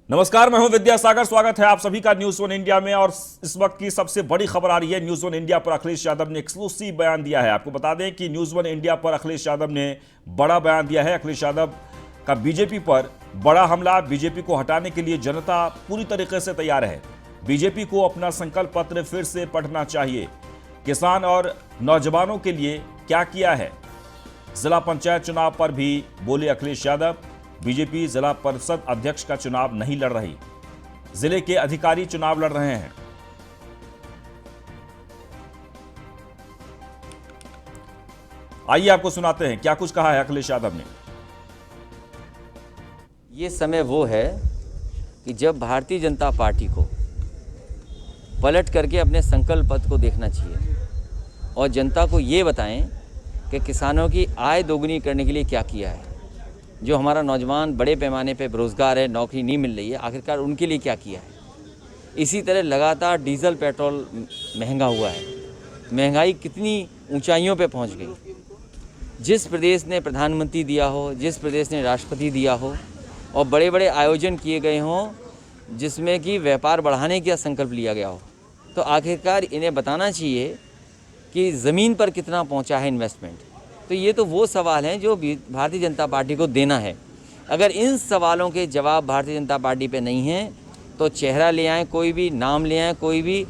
नमस्कार, मैं हूं विद्यासागर। स्वागत है आप सभी का न्यूज वन इंडिया में। और इस वक्त की सबसे बड़ी खबर आ रही है न्यूज वन इंडिया पर। अखिलेश यादव ने एक्सक्लूसिव बयान दिया है। आपको बता दें कि न्यूज वन इंडिया पर अखिलेश यादव ने बड़ा बयान दिया है। अखिलेश यादव का बीजेपी पर बड़ा हमला। बीजेपी को हटाने के लिए जनता पूरी तरीके से तैयार है। बीजेपी को अपना संकल्प पत्र फिर से पढ़ना चाहिए। किसान और नौजवानों के लिए क्या किया है। जिला पंचायत चुनाव पर भी बोले अखिलेश यादव। बीजेपी जिला परिषद अध्यक्ष का चुनाव नहीं लड़ रही, जिले के अधिकारी चुनाव लड़ रहे हैं। आइए आपको सुनाते हैं क्या कुछ कहा है अखिलेश यादव ने। ये समय वो है कि जब भारतीय जनता पार्टी को पलट करके अपने संकल्प पत्र को देखना चाहिए और जनता को ये बताएं कि किसानों की आय दोगुनी करने के लिए क्या किया है। जो हमारा नौजवान बड़े पैमाने पे बेरोज़गार है, नौकरी नहीं मिल रही है, आखिरकार उनके लिए क्या किया है। इसी तरह लगातार डीजल पेट्रोल महंगा हुआ है। महंगाई कितनी ऊंचाइयों पे पहुंच गई। जिस प्रदेश ने प्रधानमंत्री दिया हो, जिस प्रदेश ने राष्ट्रपति दिया हो और बड़े बड़े आयोजन किए गए हों जिसमें कि व्यापार बढ़ाने का संकल्प लिया गया हो, तो आखिरकार इन्हें बताना चाहिए कि ज़मीन पर कितना पहुंचा है इन्वेस्टमेंट। तो ये तो वो सवाल हैं जो भारतीय जनता पार्टी को देना है। अगर इन सवालों के जवाब भारतीय जनता पार्टी पे नहीं हैं तो चेहरा ले आएँ, कोई भी नाम ले आएँ, कोई भी,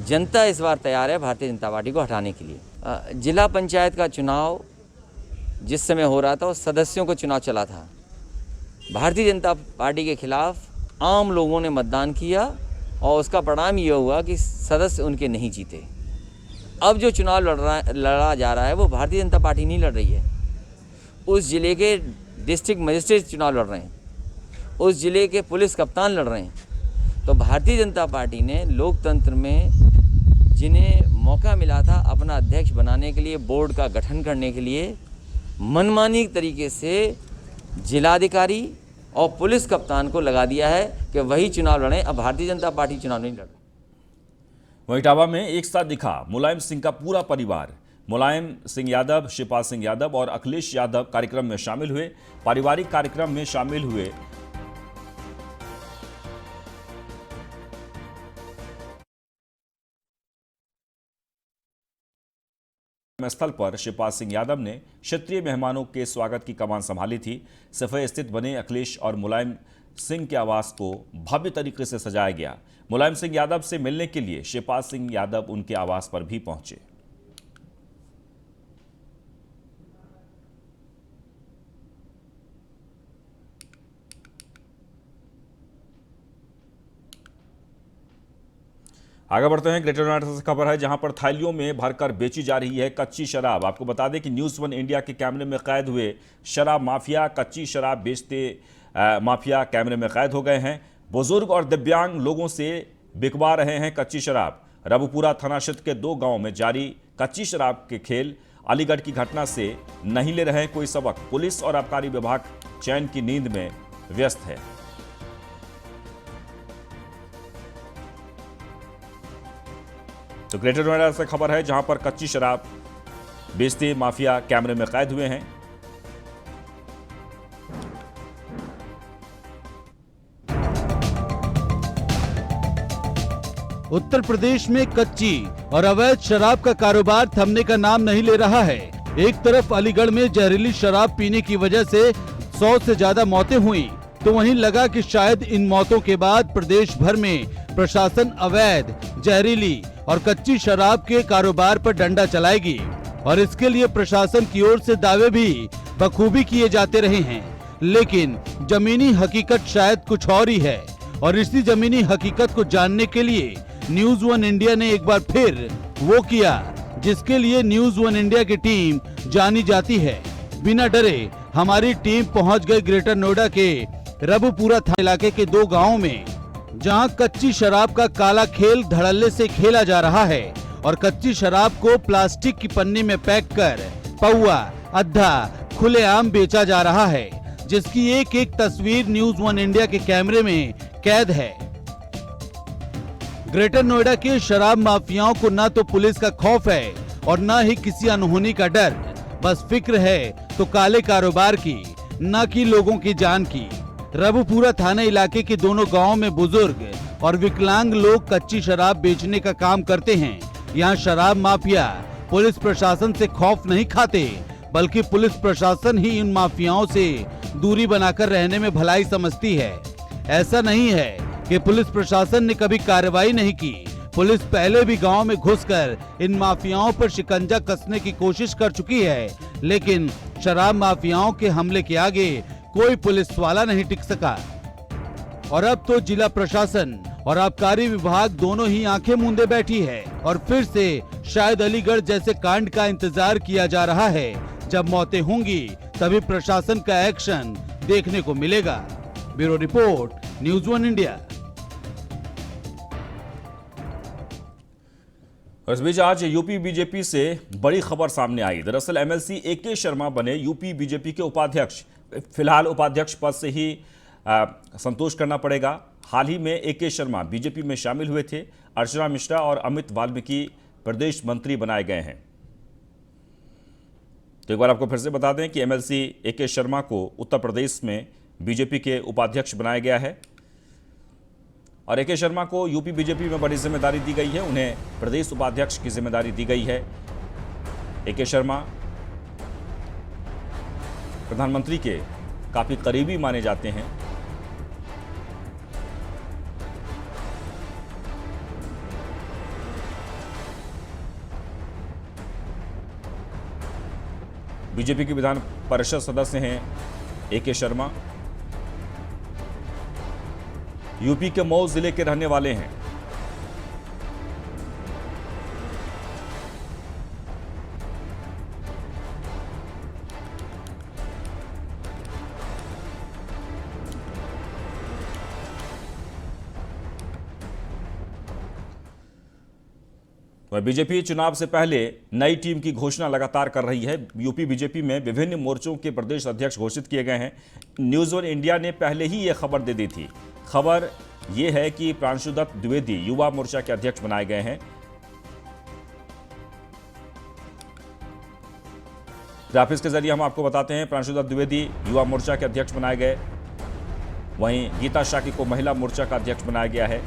जनता इस बार तैयार है भारतीय जनता पार्टी को हटाने के लिए। जिला पंचायत का चुनाव जिस समय हो रहा था उस सदस्यों को चुनाव चला था। भारतीय जनता पार्टी के खिलाफ आम लोगों ने मतदान किया और उसका परिणाम ये हुआ कि सदस्य उनके नहीं जीते। अब जो चुनाव लड़ा जा रहा है वो भारतीय जनता पार्टी नहीं लड़ रही है। उस ज़िले के डिस्ट्रिक्ट मजिस्ट्रेट चुनाव लड़ रहे हैं, उस ज़िले के पुलिस कप्तान लड़ रहे हैं। तो भारतीय जनता पार्टी ने लोकतंत्र में जिन्हें मौका मिला था अपना अध्यक्ष बनाने के लिए, बोर्ड का गठन करने के लिए, मनमानी तरीके से जिलाधिकारी और पुलिस कप्तान को लगा दिया है कि वही चुनाव लड़ें। अब भारतीय जनता पार्टी चुनाव नहीं लड़ रही। वहीं इटावा में एक साथ दिखा मुलायम सिंह का पूरा परिवार। मुलायम सिंह यादव, शिवपाल सिंह यादव और अखिलेश यादव कार्यक्रम में शामिल हुए। पारिवारिक कार्यक्रम में शामिल हुए स्थल पर शिवपाल सिंह यादव ने क्षेत्रीय मेहमानों के स्वागत की कमान संभाली थी। सफे स्थित बने अखिलेश और मुलायम सिंह के आवास को भव्य तरीके से सजाया गया। मुलायम सिंह यादव से मिलने के लिए शिवपाल सिंह यादव उनके आवास पर भी पहुंचे। आगे बढ़ते हैं। ग्रेटर नोएडा से खबर है जहां पर थालियों में भरकर बेची जा रही है कच्ची शराब। आपको बता दें कि न्यूज़ वन इंडिया के कैमरे में कैद हुए शराब माफिया, कच्ची शराब बेचते माफिया कैमरे में कैद हो गए हैं। बुजुर्ग और दिव्यांग लोगों से बिकवा रहे हैं कच्ची शराब। रबुपुरा थाना क्षेत्र के 2 गांवों में जारी कच्ची शराब के खेल। अलीगढ़ की घटना से नहीं ले रहे कोई सबक। पुलिस और आबकारी विभाग चैन की नींद में व्यस्त है। तो ग्रेटर नोएडा से खबर है जहां पर कच्ची शराब बेचते माफिया कैमरे में कैद हुए हैं। उत्तर प्रदेश में कच्ची और अवैध शराब का कारोबार थमने का नाम नहीं ले रहा है। एक तरफ अलीगढ़ में जहरीली शराब पीने की वजह से 100 से ज्यादा मौतें हुई, तो वहीं लगा कि शायद इन मौतों के बाद प्रदेश भर में प्रशासन अवैध, जहरीली और कच्ची शराब के कारोबार पर डंडा चलाएगी। और इसके लिए प्रशासन की ओर से दावे भी बखूबी किए जाते रहे हैं, लेकिन जमीनी हकीकत शायद कुछ और ही है। और इसी जमीनी हकीकत को जानने के लिए न्यूज़ वन इंडिया ने एक बार फिर वो किया जिसके लिए न्यूज़ वन इंडिया की टीम जानी जाती है। बिना डरे हमारी टीम पहुंच गई ग्रेटर नोएडा के रबुपुरा थाना इलाके के 2 गांवों में, जहां कच्ची शराब का काला खेल धड़ल्ले से खेला जा रहा है और कच्ची शराब को प्लास्टिक की पन्नी में पैक कर पौआ, अद्धा खुलेआम बेचा जा रहा है, जिसकी एक एक तस्वीर न्यूज़ वन इंडिया के कैमरे में कैद है। ग्रेटर नोएडा के शराब माफियाओं को न तो पुलिस का खौफ है और न ही किसी अनहोनी का डर। बस फिक्र है तो काले कारोबार की, न कि लोगों की जान की। रबुपुरा थाना इलाके के दोनों गांवों में बुजुर्ग और विकलांग लोग कच्ची शराब बेचने का काम करते हैं। यहाँ शराब माफिया पुलिस प्रशासन से खौफ नहीं खाते, बल्कि पुलिस प्रशासन ही इन माफियाओं से दूरी बनाकर रहने में भलाई समझती है। ऐसा नहीं है कि पुलिस प्रशासन ने कभी कार्रवाई नहीं की। पुलिस पहले भी गांव में घुसकर इन माफियाओं पर शिकंजा कसने की कोशिश कर चुकी है, लेकिन शराब माफियाओं के हमले के आगे कोई पुलिस वाला नहीं टिक सका। और अब तो जिला प्रशासन और आबकारी विभाग दोनों ही आंखें मूंदे बैठी है और फिर से शायद अलीगढ़ जैसे कांड का इंतजार किया जा रहा है। जब मौतें होंगी तभी प्रशासन का एक्शन देखने को मिलेगा। Bureau report, news one India. इस बीच आज यूपी बीजेपी से बड़ी खबर सामने आई। दरअसल एमएलसी AK शर्मा बने यूपी बीजेपी के उपाध्यक्ष। फिलहाल उपाध्यक्ष पद से ही संतोष करना पड़ेगा। हाल ही में AK शर्मा बीजेपी में शामिल हुए थे। अर्चना मिश्रा और अमित वाल्मीकि प्रदेश मंत्री बनाए गए हैं। तो एक बार आपको फिर से बता दें कि एमएलसी AK शर्मा को उत्तर प्रदेश में बीजेपी के उपाध्यक्ष बनाया गया है और AK शर्मा को यूपी बीजेपी में बड़ी जिम्मेदारी दी गई है। उन्हें प्रदेश उपाध्यक्ष की जिम्मेदारी दी गई है। AK शर्मा प्रधानमंत्री के काफी करीबी माने जाते हैं। बीजेपी के विधान परिषद सदस्य हैं AK शर्मा। यूपी के मऊ जिले के रहने वाले हैं। वह बीजेपी चुनाव से पहले नई टीम की घोषणा लगातार कर रही है। यूपी बीजेपी में विभिन्न मोर्चों के प्रदेश अध्यक्ष घोषित किए गए हैं। न्यूज़ वन इंडिया ने पहले ही यह खबर दे दी थी। खबर यह है कि प्रांशुदत्त द्विवेदी युवा मोर्चा के अध्यक्ष बनाए गए हैं। ग्राफिक्स के जरिए हम आपको बताते हैं, प्रांशुदत्त द्विवेदी युवा मोर्चा के अध्यक्ष बनाए गए। वहीं गीता शाकी को महिला मोर्चा का अध्यक्ष बनाया गया है।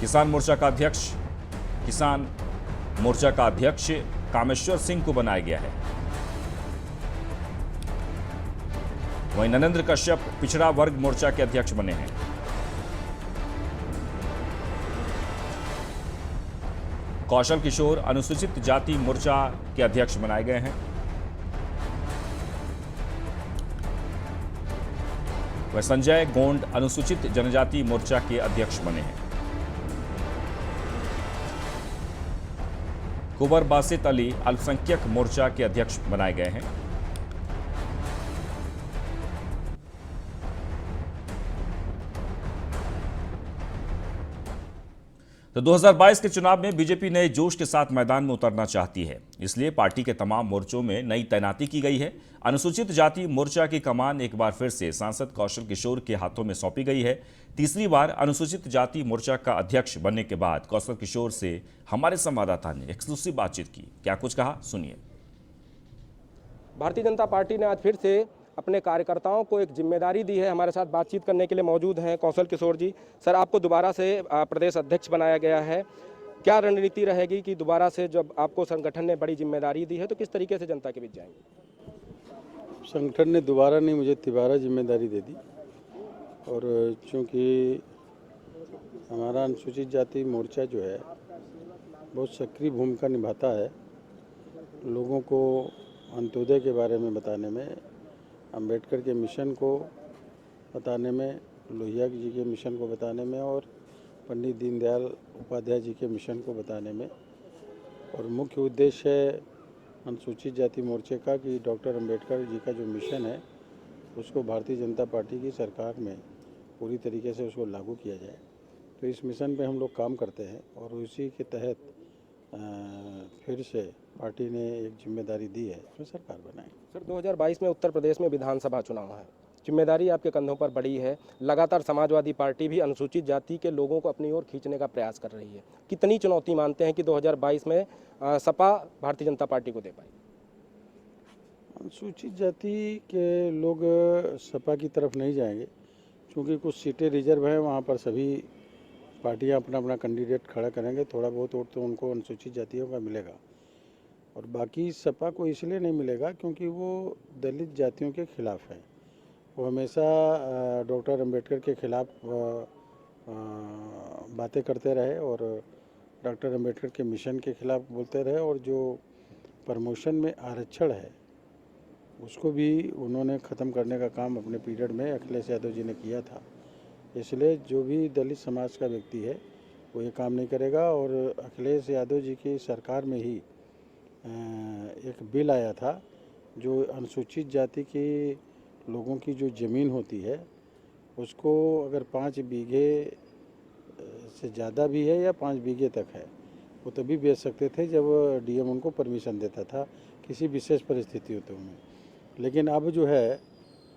किसान मोर्चा का अध्यक्ष कामेश्वर सिंह को बनाया गया है। वहीं नरेंद्र कश्यप पिछड़ा वर्ग मोर्चा के अध्यक्ष बने हैं। कौशल किशोर अनुसूचित जाति मोर्चा के अध्यक्ष बनाए गए हैं। वह संजय गोंड अनुसूचित जनजाति मोर्चा के अध्यक्ष बने हैं। कुंवर बासित अली अल्पसंख्यक मोर्चा के अध्यक्ष बनाए गए हैं। तो 2022 के चुनाव में बीजेपी नए जोश के साथ मैदान में उतरना चाहती है, इसलिए पार्टी के तमाम मोर्चों में नई तैनाती की गई है। अनुसूचित जाति मोर्चा की कमान एक बार फिर से सांसद कौशल किशोर के हाथों में सौंपी गई है। तीसरी बार अनुसूचित जाति मोर्चा का अध्यक्ष बनने के बाद कौशल किशोर से हमारे संवाददाता ने एक्सक्लूसिव बातचीत की। क्या कुछ कहा, सुनिए। भारतीय जनता पार्टी ने आज फिर से अपने कार्यकर्ताओं को एक जिम्मेदारी दी है। हमारे साथ बातचीत करने के लिए मौजूद हैं कौशल किशोर जी। सर, आपको दोबारा से प्रदेश अध्यक्ष बनाया गया है। क्या रणनीति रहेगी कि दोबारा से जब आपको संगठन ने बड़ी जिम्मेदारी दी है तो किस तरीके से जनता के बीच जाएंगे? संगठन ने दोबारा नहीं, मुझे तिबारा जिम्मेदारी दे दी और चूँकि हमारा अनुसूचित जाति मोर्चा जो है बहुत सक्रिय भूमिका निभाता है लोगों को अंत्योदय के बारे में बताने में, अंबेडकर के मिशन को बताने में, लोहिया जी के मिशन को बताने में और पंडित दीनदयाल उपाध्याय जी के मिशन को बताने में। और मुख्य उद्देश्य है अनुसूचित जाति मोर्चे का कि डॉक्टर अंबेडकर जी का जो मिशन है उसको भारतीय जनता पार्टी की सरकार में पूरी तरीके से उसको लागू किया जाए। तो इस मिशन पे हम लोग काम करते हैं और उसी के तहत फिर से पार्टी ने एक जिम्मेदारी दी है, फिर सरकार बनाए। सर, 2022 में उत्तर प्रदेश में विधानसभा चुनाव है। जिम्मेदारी आपके कंधों पर बड़ी है। लगातार समाजवादी पार्टी भी अनुसूचित जाति के लोगों को अपनी ओर खींचने का प्रयास कर रही है। कितनी चुनौती मानते हैं कि 2022 में सपा भारतीय जनता पार्टी को दे पाई? अनुसूचित जाति के लोग सपा की तरफ नहीं जाएंगे, क्योंकि कुछ सीटें रिजर्व हैं, वहाँ पर सभी पार्टियां अपना अपना कैंडिडेट खड़ा करेंगे। थोड़ा बहुत वोट तो उनको अनुसूचित जातियों का मिलेगा, और बाकी सपा को इसलिए नहीं मिलेगा क्योंकि वो दलित जातियों के खिलाफ है। वो हमेशा डॉक्टर अंबेडकर के खिलाफ बातें करते रहे और डॉक्टर अंबेडकर के मिशन के खिलाफ बोलते रहे, और जो प्रमोशन में आरक्षण है उसको भी उन्होंने ख़त्म करने का काम अपने पीरियड में अखिलेश यादव जी ने किया था। इसलिए जो भी दलित समाज का व्यक्ति है वो ये काम नहीं करेगा। और अखिलेश यादव जी की सरकार में ही एक बिल आया था जो अनुसूचित जाति की लोगों की जो ज़मीन होती है उसको अगर 5 बीघे से ज़्यादा भी है या 5 बीघे तक है, वो तभी बेच सकते थे जब डीएम उनको परमिशन देता था किसी विशेष परिस्थितियों में। लेकिन अब जो है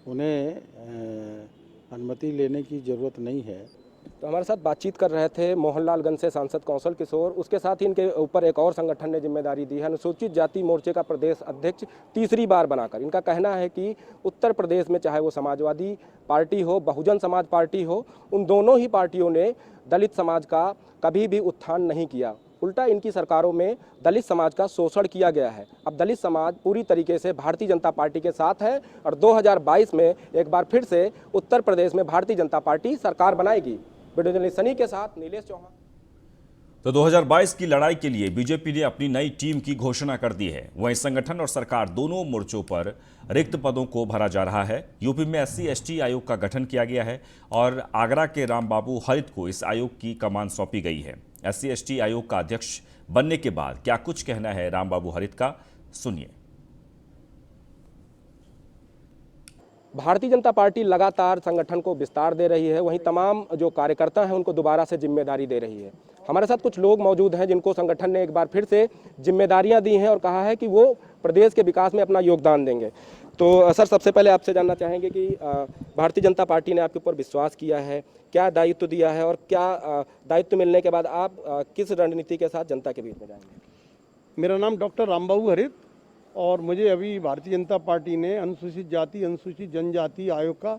उन्हें अनुमति लेने की ज़रूरत नहीं है। तो हमारे साथ बातचीत कर रहे थे मोहनलालगंज से सांसद कौशल किशोर। उसके साथ ही इनके ऊपर एक और संगठन ने जिम्मेदारी दी है, अनुसूचित जाति मोर्चे का प्रदेश अध्यक्ष तीसरी बार बनाकर। इनका कहना है कि उत्तर प्रदेश में चाहे वो समाजवादी पार्टी हो, बहुजन समाज पार्टी हो, उन दोनों ही पार्टियों ने दलित समाज का कभी भी उत्थान नहीं किया। उल्टा इनकी सरकारों में दलित समाज का शोषण किया गया है। अब दलित समाज पूरी तरीके से भारतीय जनता पार्टी के साथ है और 2022 में एक बार फिर से उत्तर प्रदेश में भारतीय जनता पार्टी सरकार बनाएगी। वीडियो जर्नलिस्ट सनी के साथ नीलेश चौहान। तो 2022 की लड़ाई के लिए बीजेपी ने अपनी नई टीम की घोषणा कर दी है। वहीं संगठन और सरकार दोनों मोर्चों पर रिक्त पदों को भरा जा रहा है। यूपी में SC/ST आयोग का गठन किया गया है और आगरा के रामबाबू हरित को इस आयोग की कमान सौंपी गई है। SC/ST आयोग का अध्यक्ष बनने के बाद क्या कुछ कहना है रामबाबू हरित का, सुनिए। भारतीय जनता पार्टी लगातार संगठन को विस्तार दे रही है, वहीं तमाम जो कार्यकर्ता हैं उनको दोबारा से जिम्मेदारी दे रही है। हमारे साथ कुछ लोग मौजूद हैं जिनको संगठन ने एक बार फिर से जिम्मेदारियां दी हैं और कहा है कि वो प्रदेश के विकास में अपना योगदान देंगे। तो सर, सबसे पहले आपसे जानना चाहेंगे कि भारतीय जनता पार्टी ने आपके ऊपर विश्वास किया है, क्या दायित्व दिया है और क्या दायित्व मिलने के बाद आप किस रणनीति के साथ जनता के बीच में जाएंगे? मेरा नाम डॉक्टर रामबाबू हरित और मुझे अभी भारतीय जनता पार्टी ने अनुसूचित जाति अनुसूचित जनजाति आयोग का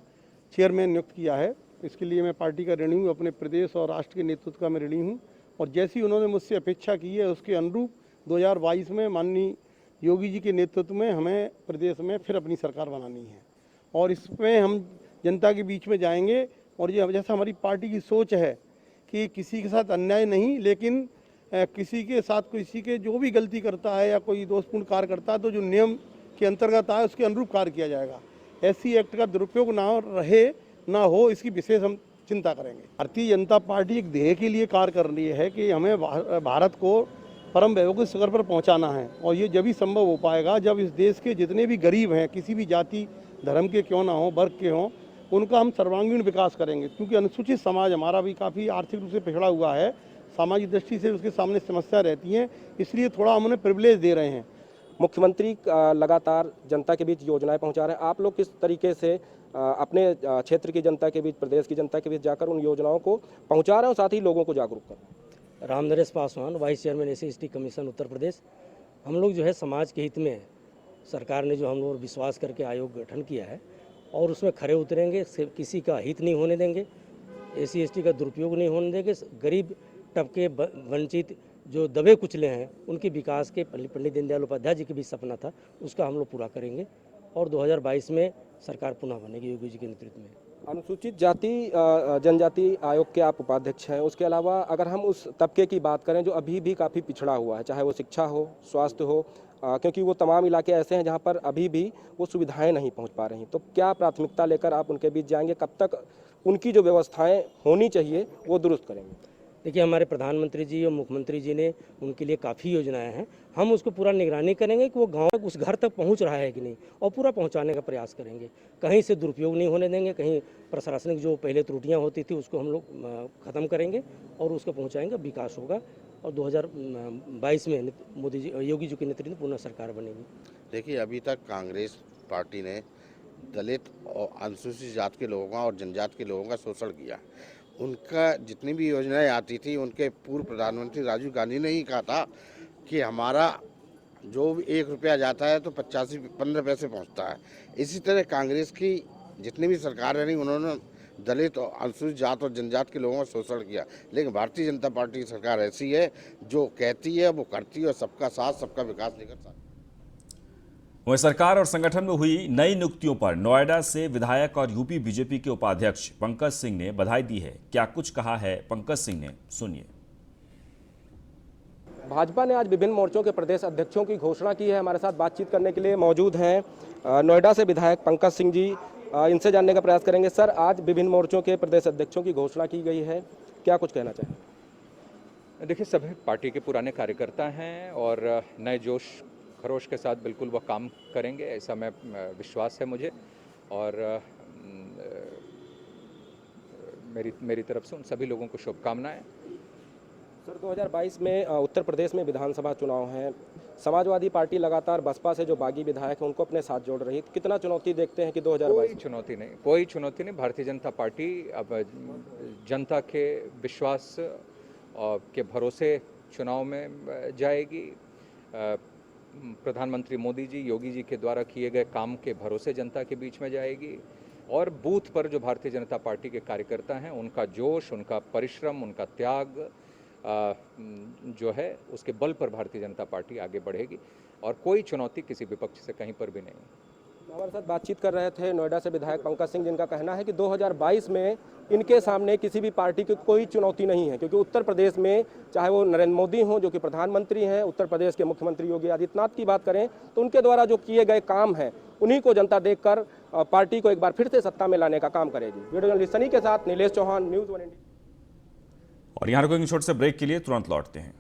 चेयरमैन नियुक्त किया है। इसके लिए मैं पार्टी का ऋणी हूँ, अपने प्रदेश और राष्ट्र के नेतृत्व का मैं ऋणी हूँ। और जैसी उन्होंने मुझसे अपेक्षा की है उसके अनुरूप 2022 में माननीय योगी जी के नेतृत्व में हमें प्रदेश में फिर अपनी सरकार बनानी है और इसमें हम जनता के बीच में जाएंगे। और ये जैसा हमारी पार्टी की सोच है कि किसी के साथ अन्याय नहीं, लेकिन किसी के साथ किसी के जो भी गलती करता है या कोई दोषपूर्ण कार्य करता है तो जो नियम के अंतर्गत आए उसके अनुरूप कार्य किया जाएगा। ऐसी एक्ट का दुरुपयोग ना हो इसकी विशेष हम चिंता करेंगे। भारतीय जनता पार्टी एक ध्येय के लिए कार्य कर रही है कि हमें भारत को परम वैभव शिखर पर पहुंचाना है और ये जब ही संभव हो पाएगा जब इस देश के जितने भी गरीब हैं, किसी भी जाति धर्म के क्यों ना हो, वर्ग के हों, उनका हम सर्वांगीण विकास करेंगे। क्योंकि अनुसूचित समाज हमारा भी काफ़ी आर्थिक रूप से पिछड़ा हुआ है, सामाजिक दृष्टि से उसके सामने समस्या रहती हैं, इसलिए थोड़ा हम उन्हें प्रिविलेज दे रहे हैं। मुख्यमंत्री लगातार जनता के बीच योजनाएं पहुंचा रहे हैं, आप लोग किस तरीके से अपने क्षेत्र की जनता के बीच, प्रदेश की जनता के बीच जाकर उन योजनाओं को पहुंचा रहे हैं और साथ ही लोगों को जागरूक कर रहे हैं? Ramnaresh Paswan, vice chairman SC/ST commission Uttar Pradesh. हम लोग जो है समाज के हित में सरकार ने जो हम लोग विश्वास करके आयोग गठन किया है और उसमें खरे उतरेंगे, किसी का हित नहीं होने देंगे, SC/ST का दुरुपयोग नहीं होने देंगे, गरीब तबके वंचित जो दबे कुचले हैं उनके विकास के पंडित दीनदयाल उपाध्याय जी के भी सपना था उसका हम लोग पूरा करेंगे और 2022 में सरकार पुनः बनेगी योगी जी के नेतृत्व में। अनुसूचित जाति जनजाति आयोग के आप उपाध्यक्ष हैं, उसके अलावा अगर हम उस तबके की बात करें जो अभी भी काफ़ी पिछड़ा हुआ है, चाहे वो शिक्षा हो, स्वास्थ्य हो, क्योंकि वो तमाम इलाके ऐसे हैं जहाँ पर अभी भी वो सुविधाएं नहीं पहुँच पा रही, तो क्या प्राथमिकता लेकर आप उनके बीच जाएंगे? कब तक उनकी जो व्यवस्थाएं होनी चाहिए वो दुरुस्त करेंगे? देखिए, हमारे प्रधानमंत्री जी और मुख्यमंत्री जी ने उनके लिए काफ़ी योजनाएं हैं, हम उसको पूरा निगरानी करेंगे कि वो गांव तक उस घर तक पहुंच रहा है कि नहीं और पूरा पहुंचाने का प्रयास करेंगे। कहीं से दुरुपयोग नहीं होने देंगे, कहीं प्रशासनिक जो पहले त्रुटियां होती थी उसको हम लोग ख़त्म करेंगे और उसको पहुंचाएंगे, विकास होगा और 2022 में योगी जी के नेतृत्व में पुनः सरकार बनेगी। देखिए, अभी तक कांग्रेस पार्टी ने दलित और अनुसूचित जात के लोगों का और जनजाति के लोगों का शोषण किया। उनका जितनी भी योजनाएं आती थी, उनके पूर्व प्रधानमंत्री राजीव गांधी ने ही कहा था कि हमारा जो भी 1 रुपया जाता है तो 15 पैसे पहुंचता है। इसी तरह कांग्रेस की जितनी भी सरकार रही, उन्होंने दलित और अनुसूचित जात और जनजाति के लोगों का शोषण किया। लेकिन भारतीय जनता पार्टी की सरकार ऐसी है जो कहती है वो करती है और सबका साथ सबका विकास लेकर साथ। वहीं सरकार और संगठन में हुई नई नियुक्तियों पर नोएडा से विधायक और यूपी बीजेपी के उपाध्यक्ष पंकज सिंह ने बधाई दी है। क्या कुछ कहा है पंकज सिंह ने, सुनिए। भाजपा ने आज विभिन्न मोर्चों के प्रदेश अध्यक्षों की घोषणा की है। हमारे साथ बातचीत करने के लिए मौजूद हैं नोएडा से विधायक पंकज सिंह जी। इनसे जानने का प्रयास करेंगे। सर, आज विभिन्न मोर्चों के प्रदेश अध्यक्षों की घोषणा की गई है, क्या कुछ कहना चाहेंगे? देखिए, सभी पार्टी के पुराने कार्यकर्ता हैं और नए जोश खरोश के साथ बिल्कुल वो काम करेंगे, ऐसा मैं विश्वास है मुझे। और मेरी तरफ से उन सभी लोगों को शुभकामनाएं। सर, 2022 में उत्तर प्रदेश में विधानसभा चुनाव हैं। समाजवादी पार्टी लगातार बसपा से जो बागी विधायक हैं उनको अपने साथ जोड़ रही है। कितना चुनौती देखते हैं कि 2022? कोई चुनौती नहीं। भारतीय जनता पार्टी अब जनता के विश्वास के भरोसे चुनाव में जाएगी। प्रधानमंत्री मोदी जी, योगी जी के द्वारा किए गए काम के भरोसे जनता के बीच में जाएगी। और बूथ पर जो भारतीय जनता पार्टी के कार्यकर्ता हैं, उनका जोश, उनका परिश्रम, उनका त्याग जो है, उसके बल पर भारतीय जनता पार्टी आगे बढ़ेगी और कोई चुनौती किसी विपक्ष से कहीं पर भी नहीं। हमारे साथ बातचीत कर रहे थे नोएडा से विधायक पंकज सिंह, जिनका कहना है कि 2022 में इनके सामने किसी भी पार्टी की कोई चुनौती नहीं है, क्योंकि उत्तर प्रदेश में चाहे वो नरेंद्र मोदी हों जो कि प्रधानमंत्री हैं, उत्तर प्रदेश के मुख्यमंत्री योगी आदित्यनाथ की बात करें तो उनके द्वारा जो किए गए काम हैं उन्हीं को जनता देखकर पार्टी को एक बार फिर से सत्ता में लाने का काम करेगी। वीडियो जर्नलिस्ट सनी के साथ नीलेश चौहान, न्यूज़ 1 इंडिया। और यहाँ रुकेंगे छोटे से ब्रेक के लिए, तुरंत लौटते हैं।